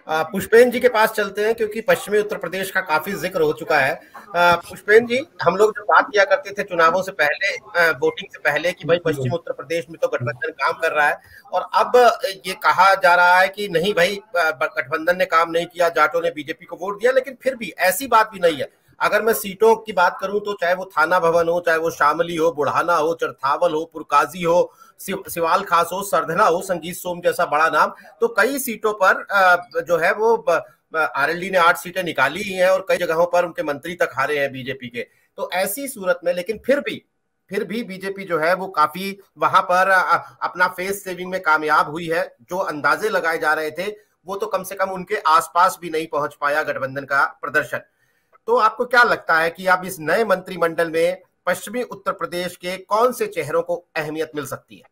पुष्पेन जी के पास चलते हैं क्योंकि पश्चिमी उत्तर प्रदेश का काफी जिक्र हो चुका है। पुष्पेन जी, हम लोग जब बात किया करते थे चुनावों से पहले, वोटिंग से पहले, कि भाई पश्चिम उत्तर प्रदेश में तो गठबंधन काम कर रहा है, और अब ये कहा जा रहा है कि नहीं भाई, गठबंधन ने काम नहीं किया, जाटों ने बीजेपी को वोट दिया। लेकिन फिर भी ऐसी बात भी नहीं है। अगर मैं सीटों की बात करूं तो चाहे वो थाना भवन हो, चाहे वो शामली हो, बुढ़ाना हो, चरथावल हो, पुरकाजी हो, सिवाल खास हो, सरधना हो, संगीत सोम जैसा बड़ा नाम, तो कई सीटों पर जो है वो आरएलडी ने 8 सीटें निकाली ही हैं, और कई जगहों पर उनके मंत्री तक हारे हैं बीजेपी के। तो ऐसी सूरत में, लेकिन फिर भी बीजेपी जो है वो काफी वहां पर अपना फेस सेविंग में कामयाब हुई है। जो अंदाजे लगाए जा रहे थे वो तो कम से कम उनके आसपास भी नहीं पहुंच पाया गठबंधन का प्रदर्शन। तो आपको क्या लगता है कि अब इस नए मंत्रिमंडल में पश्चिमी उत्तर प्रदेश के कौन से चेहरों को अहमियत मिल सकती है?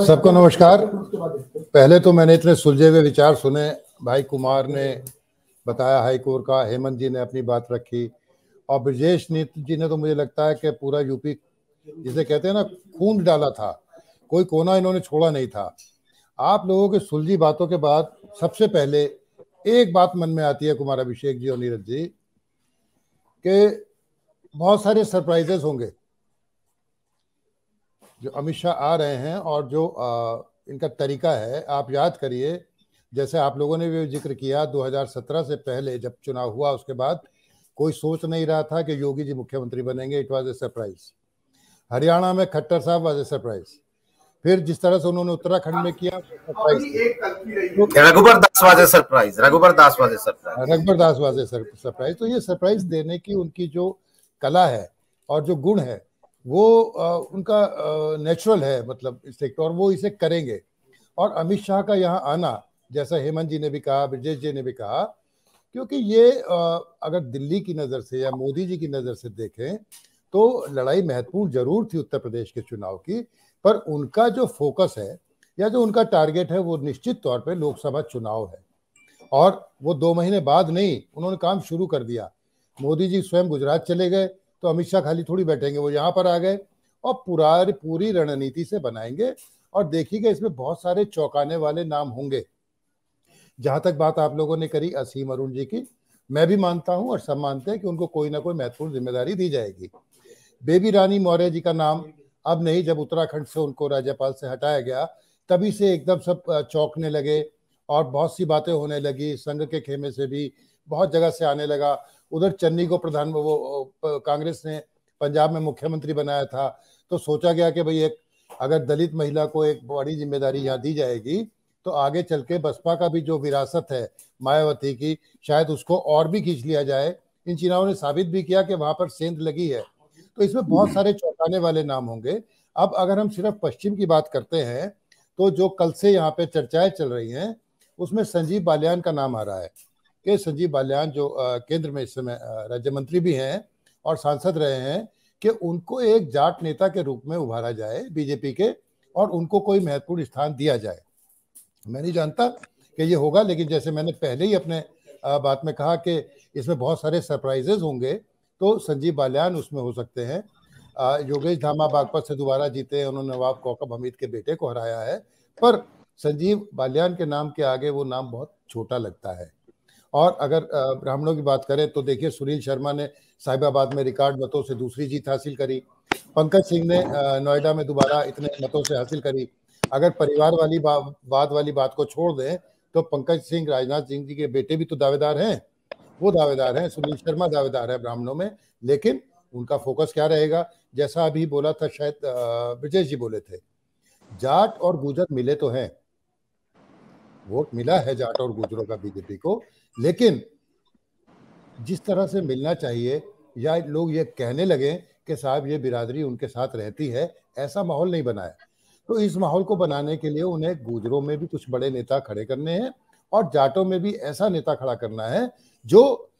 सबको नमस्कार। पहले तो मैंने इतने सुलझे हुए विचार सुने। भाई कुमार ने बताया हाईकोर्ट का, हेमंत जी ने अपनी बात रखी, और ब्रजेश जी ने तो मुझे लगता है कि पूरा यूपी, जिसे कहते हैं ना, खून डाला था, कोई कोना इन्होंने छोड़ा नहीं था। आप लोगों की सुलझी बातों के बाद सबसे पहले एक बात मन में आती है कुमार अभिषेक जी और नीरज जी, कि बहुत सारे सरप्राइजेस होंगे जो अमित शाह आ रहे हैं, और जो इनका तरीका है। आप याद करिए, जैसे आप लोगों ने भी जिक्र किया, 2017 से पहले जब चुनाव हुआ उसके बाद कोई सोच नहीं रहा था कि योगी जी मुख्यमंत्री बनेंगे। It was a surprise. Haryana में खट्टर साहब वाज ए सरप्राइज। फिर जिस तरह से उन्होंने उत्तराखंड में किया, Raghubar Das was a surprise. तो ये सरप्राइज देने की उनकी जो कला है और जो गुण है वो उनका नेचुरल है, मतलब इससे, और वो इसे करेंगे। और अमित शाह का यहाँ आना, जैसा हेमंत जी ने भी कहा, ब्रजेश जी ने भी कहा, क्योंकि ये अगर दिल्ली की नज़र से या मोदी जी की नज़र से देखें तो लड़ाई महत्वपूर्ण जरूर थी उत्तर प्रदेश के चुनाव की, पर उनका जो फोकस है या जो उनका टारगेट है वो निश्चित तौर पे लोकसभा चुनाव है। और वो 2 महीने बाद नहीं, उन्होंने काम शुरू कर दिया। मोदी जी स्वयं गुजरात चले गए तो अमित शाह खाली थोड़ी बैठेंगे, वो यहाँ पर आ गए और पूरी रणनीति से बनाएंगे। और देखिएगा, इसमें बहुत सारे चौंकाने वाले नाम होंगे। जहां तक बात आप लोगों ने करी असीम अरुण जी की, मैं भी मानता हूं और सब मानते हैं कि उनको कोई ना कोई महत्वपूर्ण जिम्मेदारी दी जाएगी। बेबी रानी मौर्य जी का नाम अब नहीं, जब उत्तराखंड से उनको राज्यपाल से हटाया गया तभी से एकदम सब चौंकने लगे और बहुत सी बातें होने लगी। संघ के खेमे से भी बहुत जगह से आने लगा। उधर चन्नी को कांग्रेस ने पंजाब में मुख्यमंत्री बनाया था, तो सोचा गया कि भाई एक अगर दलित महिला को एक बड़ी जिम्मेदारी यहाँ दी जाएगी तो आगे चल के बसपा का भी जो विरासत है मायावती की, शायद उसको और भी खींच लिया जाए। इन चुनावों ने साबित भी किया कि वहां पर सेंध लगी है। तो इसमें बहुत सारे चौंकाने वाले नाम होंगे। अब अगर हम सिर्फ पश्चिम की बात करते हैं तो जो कल से यहाँ पे चर्चाएं चल रही हैं उसमें संजीव बालियान का नाम आ रहा है कि संजीव बालियान जो केंद्र में इस समय राज्य मंत्री भी हैं और सांसद रहे हैं, कि उनको एक जाट नेता के रूप में उभारा जाए बीजेपी के और उनको कोई महत्वपूर्ण स्थान दिया जाए। मैं नहीं जानता कि ये होगा, लेकिन जैसे मैंने पहले ही अपने बात में कहा कि इसमें बहुत सारे सरप्राइजेज होंगे, तो संजीव बालियान उसमें हो सकते हैं। योगेश धामा बागपत से दोबारा जीते, उन्होंने नवाब कौकब हमीद के बेटे को हराया है, पर संजीव बालियान के नाम के आगे वो नाम बहुत छोटा लगता है। और अगर ब्राह्मणों की बात करें तो देखिए, सुनील शर्मा ने साहिबाबाद में रिकॉर्ड मतों से दूसरी जीत हासिल करी। पंकज सिंह ने नोएडा में दोबारा इतने मतों से हासिल करी। अगर परिवार वाली बात को छोड़ दें तो पंकज सिंह राजनाथ सिंह जी के बेटे भी तो दावेदार हैं, वो दावेदार हैं, सुनील शर्मा दावेदार है ब्राह्मणों में। लेकिन उनका फोकस क्या रहेगा, जैसा अभी बोला था, शायद ब्रजेश जी बोले थे, जाट और गुजर मिले तो हैं, वोट मिला है जाट और गुजरों का बीजेपी को, लेकिन जिस तरह से मिलना चाहिए या लोग ये कहने लगे कि साहब ये बिरादरी उनके साथ रहती है, ऐसा माहौल नहीं बना है। तो इस माहौल को बनाने के लिए उन्हें गुजरों में भी कुछ बड़े नेता खड़े करने हैं और जाटों में भी ऐसा नेता खड़ा करना है जो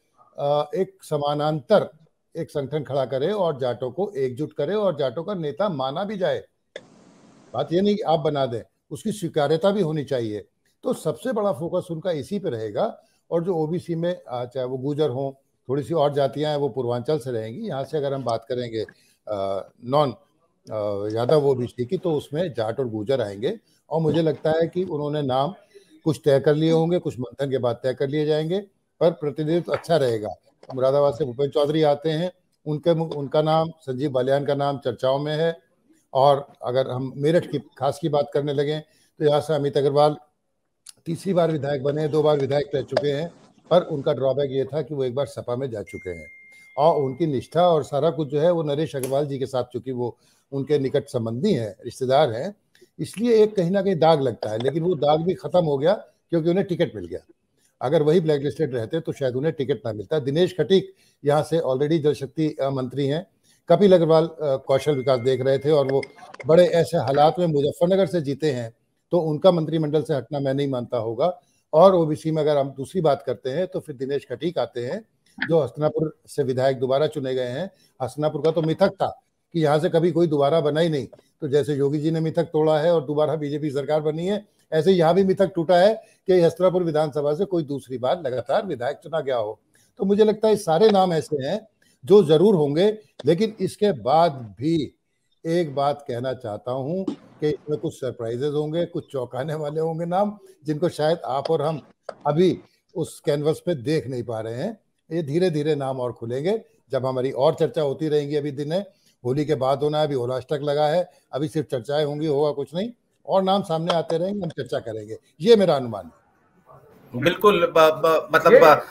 एक समानांतर एक संगठन खड़ा करे और जाटों को एकजुट करे और जाटों का नेता माना भी जाए। बात ये नहीं कि आप बना दें, उसकी स्वीकार्यता भी होनी चाहिए। तो सबसे बड़ा फोकस उनका इसी पे रहेगा। और जो ओबीसी में चाहे वो गुजर हों, थोड़ी सी और जातियां हैं वो पूर्वांचल से रहेंगी। यहाँ से अगर हम बात करेंगे नॉन यादव ओबीसी की, तो उसमें जाट और गुजर आएंगे। और मुझे लगता है कि उन्होंने नाम कुछ तय कर लिए होंगे, कुछ मंथन के बाद तय कर लिए जाएंगे, पर प्रतिनिधित्व अच्छा रहेगा। मुरादाबाद से भूपेंद्र चौधरी आते हैं, उनका नाम, संजीव बालियान का नाम चर्चाओं में है। और अगर हम मेरठ की खास की बात करने लगे तो यहाँ से अमित अग्रवाल तीसरी बार विधायक बने, 2 बार विधायक रह चुके हैं, पर उनका ड्रॉबैक ये था कि वो एक बार सपा में जा चुके हैं और उनकी निष्ठा और सारा कुछ जो है वो नरेश अग्रवाल जी के साथ, चूंकि वो उनके निकट संबंधी हैं, रिश्तेदार हैं, इसलिए एक कहीं ना कहीं दाग लगता है। लेकिन वो दाग भी खत्म हो गया क्योंकि उन्हें टिकट मिल गया। अगर वही ब्लैक लिस्टेड रहते तो शायद उन्हें टिकट ना मिलता। दिनेश खटीक यहाँ से ऑलरेडी जल शक्ति मंत्री हैं। कपिल अग्रवाल कौशल विकास देख रहे थे और वो बड़े ऐसे हालात में मुजफ्फरनगर से जीते हैं, तो उनका मंत्रिमंडल से हटना मैं नहीं मानता होगा। और ओबीसी में अगर हम दूसरी बात करते हैं तो फिर दिनेश खटीक आते हैं, जो हस्तिनापुर से विधायक दोबारा चुने गए हैं। हस्तिनापुर का तो मिथक था कि यहाँ से कभी कोई दोबारा बना ही नहीं, तो जैसे योगी जी ने मिथक तोड़ा है और दोबारा बीजेपी सरकार बनी है, ऐसे यहाँ भी मिथक टूटा है कि हस्तिनापुर विधानसभा से कोई दूसरी बार लगातार विधायक चुना गया हो। तो मुझे लगता है सारे नाम ऐसे हैं जो जरूर होंगे। लेकिन इसके बाद भी एक बात कहना चाहता हूं कि इसमें कुछ सरप्राइजेस होंगे, कुछ चौंकाने वाले होंगे नाम, जिनको शायद आप और हम अभी उस कैनवस पे देख नहीं पा रहे हैं। ये धीरे धीरे नाम और खुलेंगे जब हमारी और चर्चा होती रहेंगी। अभी दिन है, होली के बाद होना है, अभी होलाष्टक लगा है, अभी सिर्फ चर्चाएं होंगी, होगा कुछ नहीं, और नाम सामने आते रहेंगे, हम चर्चा करेंगे। ये मेरा अनुमान है। बिल्कुल। मतलब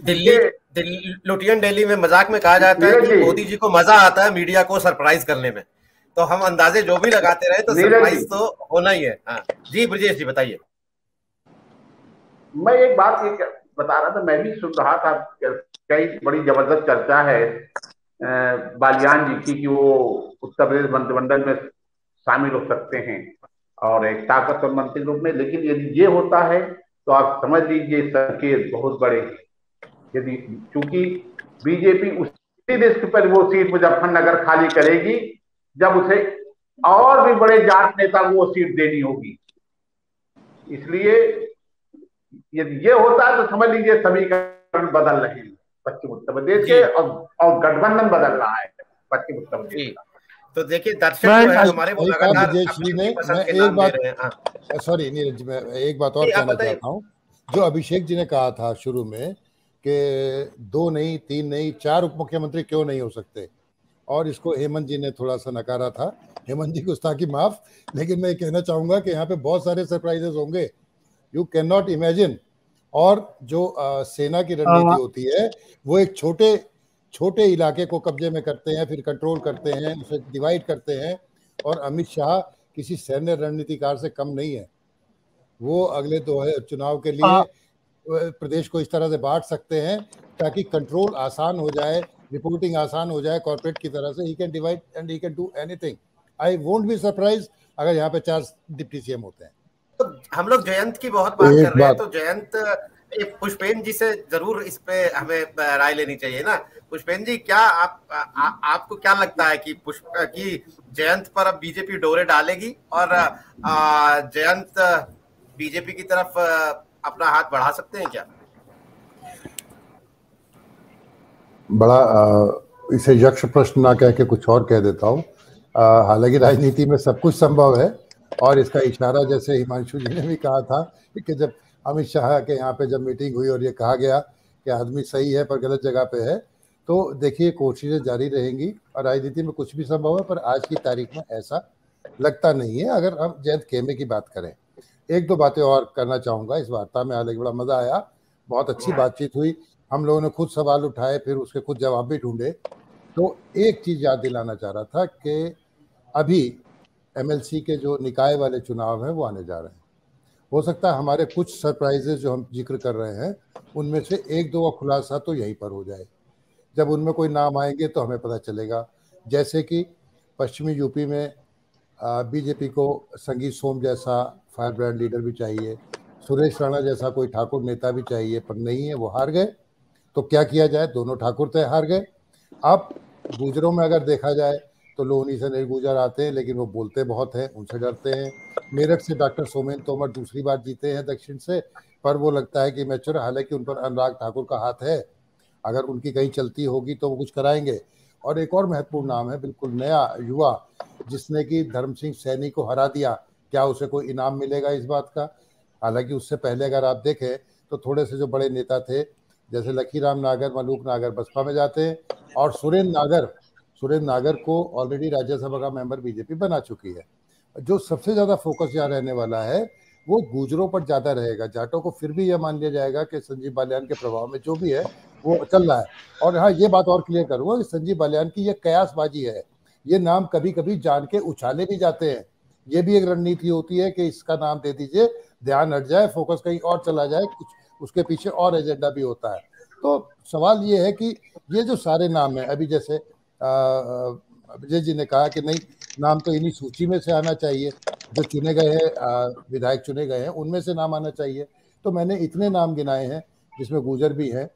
दिल्ली लुटियन दिल्ली में मजाक में कहा जाता है कि मोदी जी को मजा आता है मीडिया को सरप्राइज करने में, तो हम अंदाजे जो भी लगाते रहे तो सरप्राइज तो होना ही है। हाँ जी, ब्रजेश जी बताइए। मैं एक बात ये बता रहा था, मैं भी सुन रहा था, कई बड़ी जबरदस्त चर्चा है बालियान जी की कि वो उत्तर प्रदेश मंत्रिमंडल में शामिल हो सकते हैं और एक ताकतवर मंत्री रूप में। लेकिन यदि ये होता है तो आप समझ लीजिए संकेत बहुत बड़े हैं। यदि चूंकि बीजेपी उसी रिस्क पर वो सीट मुजफ्फरनगर खाली करेगी जब उसे और भी बड़े जाट नेता को वो सीट देनी होगी। इसलिए यदि ये होता है तो समझ लीजिए समीकरण बदल रहे हैं पश्चिम उत्तर प्रदेश के, और गठबंधन बदल रहा है पश्चिम उत्तर प्रदेश का। तो देखिए दर्शक जो है हमारे वो लगातार सॉरी नीरज, मैं एक बात और कहना चाहता हूँ। जो अभिषेक जी ने कहा था शुरू में कि 2 नहीं, 3 नहीं, 4 उप मुख्यमंत्री क्यों नहीं हो सकते, और इसको हेमंत जी ने थोड़ा सा नकारा था। हेमंत जी गुस्ताखी माफ, लेकिन मैं कहना चाहूंगा कि यहाँ पे बहुत सारे सरप्राइजेस होंगे, यू कैन नॉट इमेजिन। और जो सेना की रणनीति होती है वो एक छोटे इलाके को कब्जे में करते हैं, फिर कंट्रोल करते हैं, उसे डिवाइड करते हैं। और अमित शाह किसी सैन्य रणनीतिकार से कम नहीं है। वो अगले 2 चुनाव के लिए प्रदेश को इस तरह से बांट सकते हैं ताकि कंट्रोल आसान हो जाए, रिपोर्टिंग आसान हो जाए कॉर्पोरेट की तरह से। He can divide and he can do anything. I won't be surprise अगर यहाँ पे 4 डिप्टी सीएम होते हैं। तो हम लोग जयंत की बहुत बात कर रहे हैं, तो जयंत पुष्पेंद्र जी से जरूर इस पे हमें राय लेनी चाहिए ना। पुष्पेंद्र जी, क्या आपको क्या लगता है कि जयंत पर अब बीजेपी डोरे डालेगी और जयंत बीजेपी की तरफ अपना हाथ बढ़ा सकते हैं क्या? बड़ा इसे यक्ष प्रश्न ना कह के कुछ और कह देता हूँ। हालांकि राजनीति में सब कुछ संभव है, और इसका इशारा जैसे हिमांशु जी ने भी कहा था कि जब अमित शाह के यहाँ पे जब मीटिंग हुई और ये कहा गया कि आदमी सही है पर गलत जगह पे है, तो देखिए कोशिशें जारी रहेंगी और राजनीति में कुछ भी संभव है। पर आज की तारीख में ऐसा लगता नहीं है। अगर हम जयंत खेमे की बात करें, 1-2 बातें और करना चाहूँगा इस वार्ता में। हालांकि बड़ा मज़ा आया, बहुत अच्छी बातचीत हुई, हम लोगों ने खुद सवाल उठाए, फिर उसके खुद जवाब भी ढूंढे। तो एक चीज़ याद दिलाना चाह रहा था कि अभी एमएलसी के जो निकाय वाले चुनाव हैं वो आने जा रहे हैं। हो सकता है हमारे कुछ सरप्राइजेज जो हम जिक्र कर रहे हैं उनमें से 1-2 का खुलासा तो यहीं पर हो जाए। जब उनमें कोई नाम आएंगे तो हमें पता चलेगा। जैसे कि पश्चिमी यूपी में बीजेपी को संगीत सोम जैसा फायर ब्रांड लीडर भी चाहिए, सुरेश राणा जैसा कोई ठाकुर नेता भी चाहिए, पर नहीं है, वो हार गए। तो क्या किया जाए, दोनों ठाकुर तय हार गए। अब गुजरों में अगर देखा जाए तो लोहनी से निर्गुजर आते हैं, लेकिन वो बोलते बहुत हैं, उनसे डरते हैं। मेरठ से डॉक्टर सोमेन तोमर दूसरी बार जीते हैं दक्षिण से, पर वो लगता है कि मैच्योर, हालांकि उन पर अनुराग ठाकुर का हाथ है, अगर उनकी कहीं चलती होगी तो वो कुछ कराएंगे। और एक और महत्वपूर्ण नाम है, बिल्कुल नया युवा, जिसने कि धर्म सिंह सैनी को हरा दिया, क्या उसे कोई इनाम मिलेगा इस बात का? हालांकि उससे पहले अगर आप देखें तो थोड़े से जो बड़े नेता थे जैसे लखीराम नागर, मलूक नागर बसपा में जाते हैं, और सुरेंद्र नागर को ऑलरेडी राज्यसभा का मेंबर बीजेपी बना चुकी है। जो सबसे ज्यादा फोकस यहाँ रहने वाला है वो गुर्जरों पर ज्यादा रहेगा। जाटों को फिर भी यह मान लिया जाएगा कि संजीव बालियान के प्रभाव में जो भी है वो चल रहा है। और हाँ, ये बात और क्लियर करूंगा कि संजीव बालियान की यह कयासबाजी है, ये नाम कभी कभी जान के उछाले भी जाते हैं। ये भी एक रणनीति होती है कि इसका नाम दे दीजिए, ध्यान हट जाए, फोकस कहीं और चला जाए, कुछ उसके पीछे और एजेंडा भी होता है। तो सवाल ये है कि ये जो सारे नाम हैं, अभी जैसे विजय जी ने कहा कि नहीं, नाम तो इन्हीं सूची में से आना चाहिए, जो चुने गए हैं विधायक चुने गए हैं उनमें से नाम आना चाहिए। तो मैंने इतने नाम गिनाए हैं जिसमें गुर्जर भी हैं।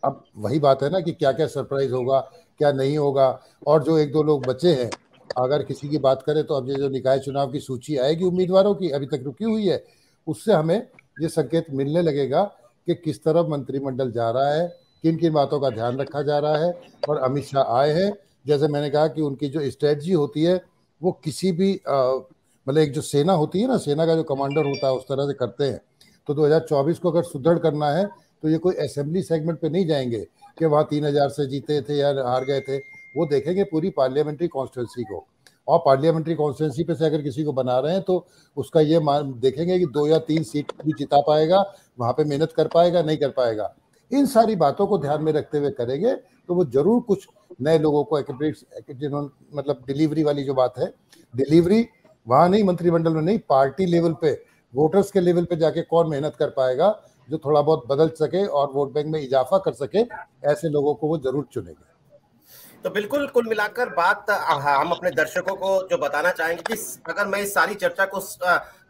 अब वही बात है ना कि क्या क्या सरप्राइज होगा, क्या नहीं होगा। और जो एक दो लोग बचे हैं, अगर किसी की बात करें तो अब ये जो निकाय चुनाव की सूची आएगी उम्मीदवारों की, अभी तक रुकी हुई है, उससे हमें ये संकेत मिलने लगेगा कि किस तरफ मंत्रिमंडल जा रहा है, किन किन बातों का ध्यान रखा जा रहा है। और अमित शाह आए हैं, जैसे मैंने कहा कि उनकी जो स्ट्रेटजी होती है वो किसी भी मतलब एक जो सेना होती है ना, सेना का जो कमांडर होता है उस तरह से करते हैं। तो 2024 को अगर सुदृढ़ करना है तो ये कोई असेंबली सेगमेंट पे नहीं जाएंगे कि वहाँ 3000 से जीते थे या हार गए थे। वो देखेंगे पूरी पार्लियामेंट्री कॉन्स्टिट्यूंसी को, और पार्लियामेंट्री कॉन्स्टिट्यूंसी पे से अगर किसी को बना रहे हैं तो उसका ये देखेंगे कि 2 या 3 सीट भी जिता पाएगा, वहाँ पे मेहनत कर पाएगा, नहीं कर पाएगा। इन सारी बातों को ध्यान में रखते हुए करेंगे तो वो जरूर कुछ नए लोगों को जिन्होंने मतलब डिलीवरी वाली जो बात है, डिलीवरी वहाँ नहीं, मंत्रिमंडल में नहीं, पार्टी लेवल पे, वोटर्स के लेवल पे जाके कौन मेहनत कर पाएगा, जो थोड़ा बहुत बदल सके और वोट बैंक में इजाफा कर सके, ऐसे लोगों को वो जरूर चुनेंगे। तो बिल्कुल कुल मिलाकर बात हम अपने दर्शकों को जो बताना चाहेंगे कि अगर मैं इस सारी चर्चा को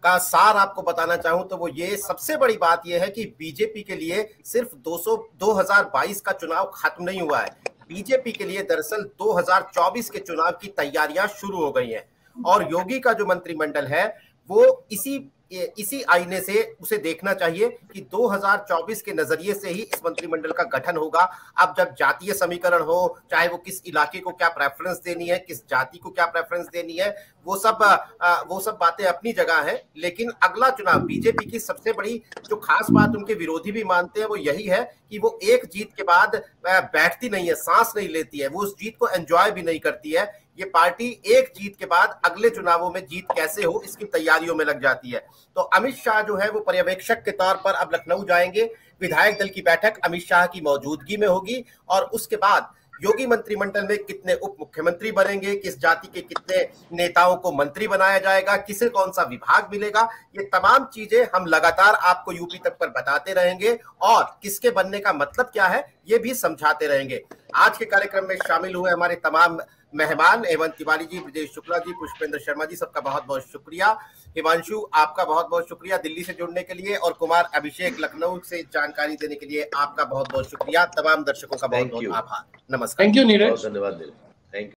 का सार आपको बताना चाहूं तो वो ये सबसे बड़ी बात ये है कि बीजेपी के लिए सिर्फ 2022 का चुनाव खत्म नहीं हुआ है। बीजेपी के लिए दरअसल 2024 के चुनाव की तैयारियां शुरू हो गई हैं और योगी का जो मंत्रिमंडल है वो इसी आईने से उसे देखना चाहिए कि 2024 के नजरिए से ही इस मंत्रिमंडल का गठन होगा। अब जब जातीय समीकरण हो, चाहे वो किस इलाके को क्या प्रेफरेंस देनी है, किस जाति को क्या प्रेफरेंस देनी है, वो सब बातें अपनी जगह है। लेकिन अगला चुनाव, बीजेपी की सबसे बड़ी जो खास बात उनके विरोधी भी मानते हैं वो यही है कि वो एक जीत के बाद बैठती नहीं है, सांस नहीं लेती है, वो उस जीत को एंजॉय भी नहीं करती है। ये पार्टी एक जीत के बाद अगले चुनावों में जीत कैसे हो इसकी तैयारियों में लग जाती है। तो अमित शाह जो है वो पर्यवेक्षक के तौर पर अब लखनऊ जाएंगे। विधायक दल की बैठक अमित शाह की मौजूदगी में होगी और उसके बाद योगी मंत्रिमंडल में कितने उप मुख्यमंत्री बनेंगे, किस जाति के कितने नेताओं को मंत्री बनाया जाएगा, किसे कौन सा विभाग मिलेगा, ये तमाम चीजें हम लगातार आपको यूपी तक पर बताते रहेंगे और किसके बनने का मतलब क्या है ये भी समझाते रहेंगे। आज के कार्यक्रम में शामिल हुए हमारे तमाम मेहमान हेमंत तिवारी जी, ब्रजेश शुक्ला जी, पुष्पेंद्र शर्मा जी, सबका बहुत बहुत शुक्रिया। हिमांशु, आपका बहुत बहुत शुक्रिया दिल्ली से जुड़ने के लिए, और कुमार अभिषेक लखनऊ से जानकारी देने के लिए आपका बहुत बहुत शुक्रिया। तमाम दर्शकों का बहुत बहुत आभार। नमस्कार। Thank you Neeraj. धन्यवाद।